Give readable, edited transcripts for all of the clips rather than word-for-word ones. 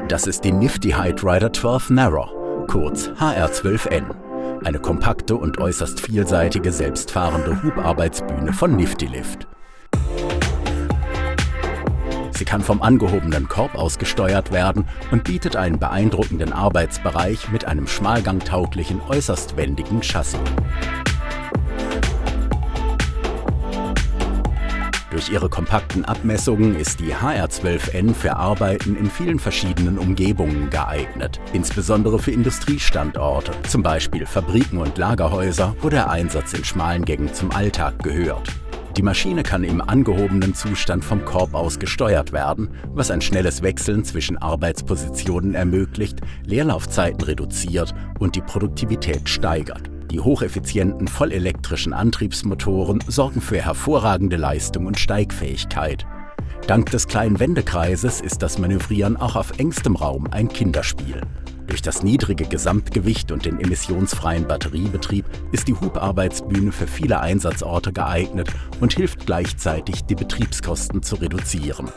Das ist die Nifty Height Rider 12 Narrow, kurz HR12N. Eine kompakte und äußerst vielseitige, selbstfahrende Hubarbeitsbühne von Nifty-Lift. Sie kann vom angehobenen Korb aus gesteuert werden und bietet einen beeindruckenden Arbeitsbereich mit einem schmalgangtauglichen, äußerst wendigen Chassis. Durch ihre kompakten Abmessungen ist die HR12N für Arbeiten in vielen verschiedenen Umgebungen geeignet, insbesondere für Industriestandorte, zum Beispiel Fabriken und Lagerhäuser, wo der Einsatz in schmalen Gängen zum Alltag gehört. Die Maschine kann im angehobenen Zustand vom Korb aus gesteuert werden, was ein schnelles Wechseln zwischen Arbeitspositionen ermöglicht, Leerlaufzeiten reduziert und die Produktivität steigert. Die hocheffizienten vollelektrischen Antriebsmotoren sorgen für hervorragende Leistung und Steigfähigkeit. Dank des kleinen Wendekreises ist das Manövrieren auch auf engstem Raum ein Kinderspiel. Durch das niedrige Gesamtgewicht und den emissionsfreien Batteriebetrieb ist die Hubarbeitsbühne für viele Einsatzorte geeignet und hilft gleichzeitig, die Betriebskosten zu reduzieren.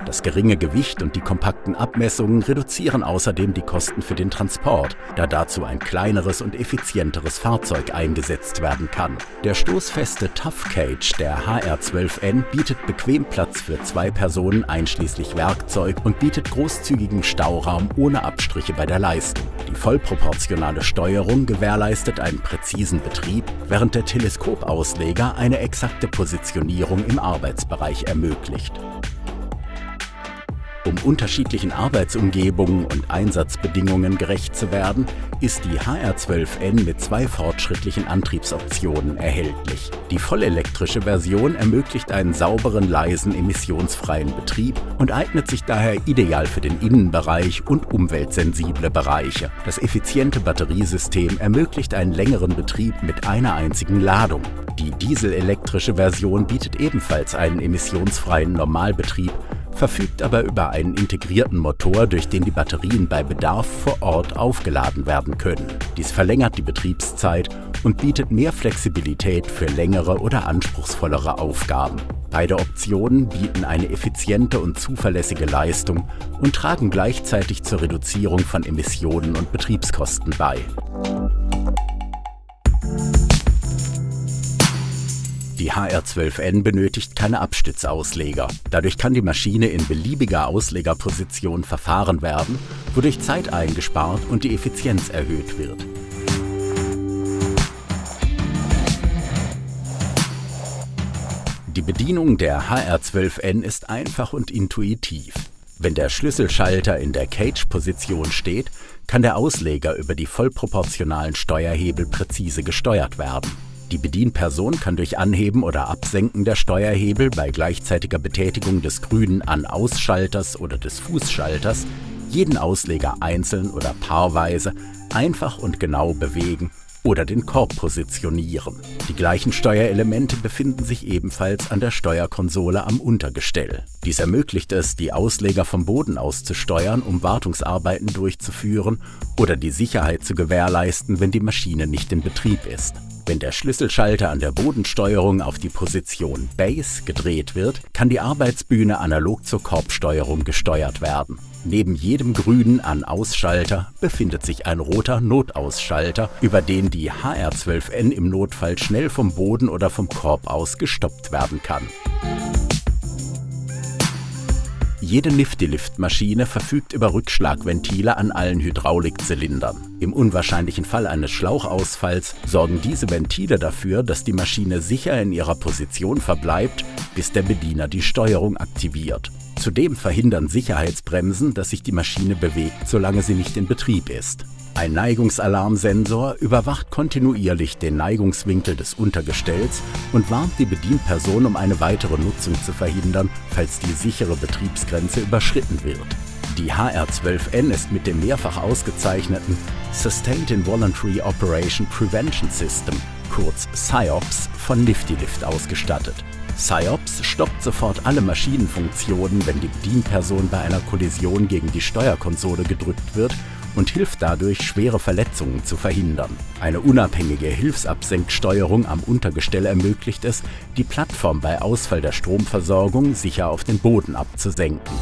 Das geringe Gewicht und die kompakten Abmessungen reduzieren außerdem die Kosten für den Transport, da dazu ein kleineres und effizienteres Fahrzeug eingesetzt werden kann. Der stoßfeste Tough Cage der HR12N bietet bequem Platz für 2 Personen einschließlich Werkzeug und bietet großzügigen Stauraum ohne Abstriche bei der Leistung. Die vollproportionale Steuerung gewährleistet einen präzisen Betrieb, während der Teleskopausleger eine exakte Positionierung im Arbeitsbereich ermöglicht. Um unterschiedlichen Arbeitsumgebungen und Einsatzbedingungen gerecht zu werden, ist die HR12N mit 2 fortschrittlichen Antriebsoptionen erhältlich. Die vollelektrische Version ermöglicht einen sauberen, leisen, emissionsfreien Betrieb und eignet sich daher ideal für den Innenbereich und umweltsensible Bereiche. Das effiziente Batteriesystem ermöglicht einen längeren Betrieb mit einer einzigen Ladung. Die dieselelektrische Version bietet ebenfalls einen emissionsfreien Normalbetrieb, verfügt aber über einen integrierten Motor, durch den die Batterien bei Bedarf vor Ort aufgeladen werden können. Dies verlängert die Betriebszeit und bietet mehr Flexibilität für längere oder anspruchsvollere Aufgaben. Beide Optionen bieten eine effiziente und zuverlässige Leistung und tragen gleichzeitig zur Reduzierung von Emissionen und Betriebskosten bei. Die HR12N benötigt keine Abstützausleger. Dadurch kann die Maschine in beliebiger Auslegerposition verfahren werden, wodurch Zeit eingespart und die Effizienz erhöht wird. Die Bedienung der HR12N ist einfach und intuitiv. Wenn der Schlüsselschalter in der Cage-Position steht, kann der Ausleger über die vollproportionalen Steuerhebel präzise gesteuert werden. Die Bedienperson kann durch Anheben oder Absenken der Steuerhebel bei gleichzeitiger Betätigung des grünen An-Aus-Schalters oder des Fußschalters jeden Ausleger einzeln oder paarweise einfach und genau bewegen oder den Korb positionieren. Die gleichen Steuerelemente befinden sich ebenfalls an der Steuerkonsole am Untergestell. Dies ermöglicht es, die Ausleger vom Boden aus zu steuern, um Wartungsarbeiten durchzuführen oder die Sicherheit zu gewährleisten, wenn die Maschine nicht in Betrieb ist. Wenn der Schlüsselschalter an der Bodensteuerung auf die Position Base gedreht wird, kann die Arbeitsbühne analog zur Korbsteuerung gesteuert werden. Neben jedem grünen An-Aus-Schalter befindet sich ein roter Notausschalter, über den die HR12N im Notfall schnell vom Boden oder vom Korb aus gestoppt werden kann. Jede Nifty-Lift-Maschine verfügt über Rückschlagventile an allen Hydraulikzylindern. Im unwahrscheinlichen Fall eines Schlauchausfalls sorgen diese Ventile dafür, dass die Maschine sicher in ihrer Position verbleibt, bis der Bediener die Steuerung aktiviert. Zudem verhindern Sicherheitsbremsen, dass sich die Maschine bewegt, solange sie nicht in Betrieb ist. Ein Neigungsalarmsensor überwacht kontinuierlich den Neigungswinkel des Untergestells und warnt die Bedienperson, um eine weitere Nutzung zu verhindern, falls die sichere Betriebsgrenze überschritten wird. Die HR12N ist mit dem mehrfach ausgezeichneten Sustained Involuntary Operation Prevention System, kurz SIOPS, von Nifty-Lift ausgestattet. SIOPS stoppt sofort alle Maschinenfunktionen, wenn die Bedienperson bei einer Kollision gegen die Steuerkonsole gedrückt wird und hilft dadurch, schwere Verletzungen zu verhindern. Eine unabhängige Hilfsabsenksteuerung am Untergestell ermöglicht es, die Plattform bei Ausfall der Stromversorgung sicher auf den Boden abzusenken.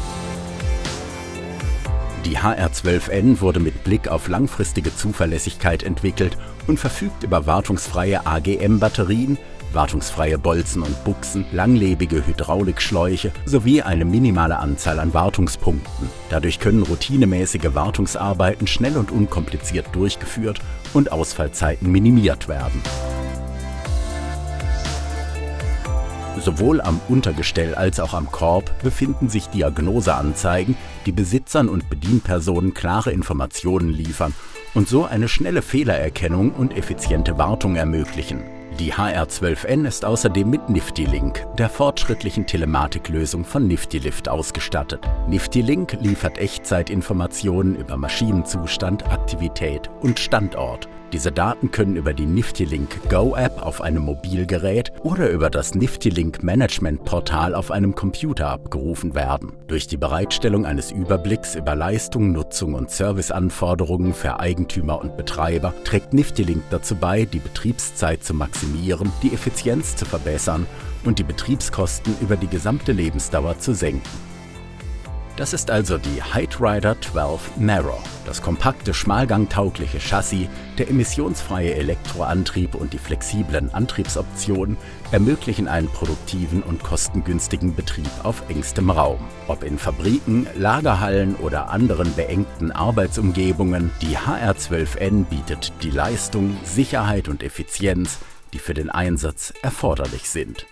Die HR12N wurde mit Blick auf langfristige Zuverlässigkeit entwickelt und verfügt über wartungsfreie AGM-Batterien, wartungsfreie Bolzen und Buchsen, langlebige Hydraulikschläuche sowie eine minimale Anzahl an Wartungspunkten. Dadurch können routinemäßige Wartungsarbeiten schnell und unkompliziert durchgeführt und Ausfallzeiten minimiert werden. Sowohl am Untergestell als auch am Korb befinden sich Diagnoseanzeigen, die Besitzern und Bedienpersonen klare Informationen liefern und so eine schnelle Fehlererkennung und effiziente Wartung ermöglichen. Die HR12N ist außerdem mit NiftyLink, der fortschrittlichen Telematiklösung von Niftilift, ausgestattet. NiftyLink liefert Echtzeitinformationen über Maschinenzustand, Aktivität und Standort. Diese Daten können über die NiftyLink Go-App auf einem Mobilgerät oder über das NiftyLink Management-Portal auf einem Computer abgerufen werden. Durch die Bereitstellung eines Überblicks über Leistung, Nutzung und Serviceanforderungen für Eigentümer und Betreiber trägt NiftyLink dazu bei, die Betriebszeit zu maximieren, die Effizienz zu verbessern und die Betriebskosten über die gesamte Lebensdauer zu senken. Das ist also die Heightrider 12 Narrow, das kompakte, schmalgangtaugliche Chassis, der emissionsfreie Elektroantrieb und die flexiblen Antriebsoptionen ermöglichen einen produktiven und kostengünstigen Betrieb auf engstem Raum. Ob in Fabriken, Lagerhallen oder anderen beengten Arbeitsumgebungen, die HR12N bietet die Leistung, Sicherheit und Effizienz, die für den Einsatz erforderlich sind.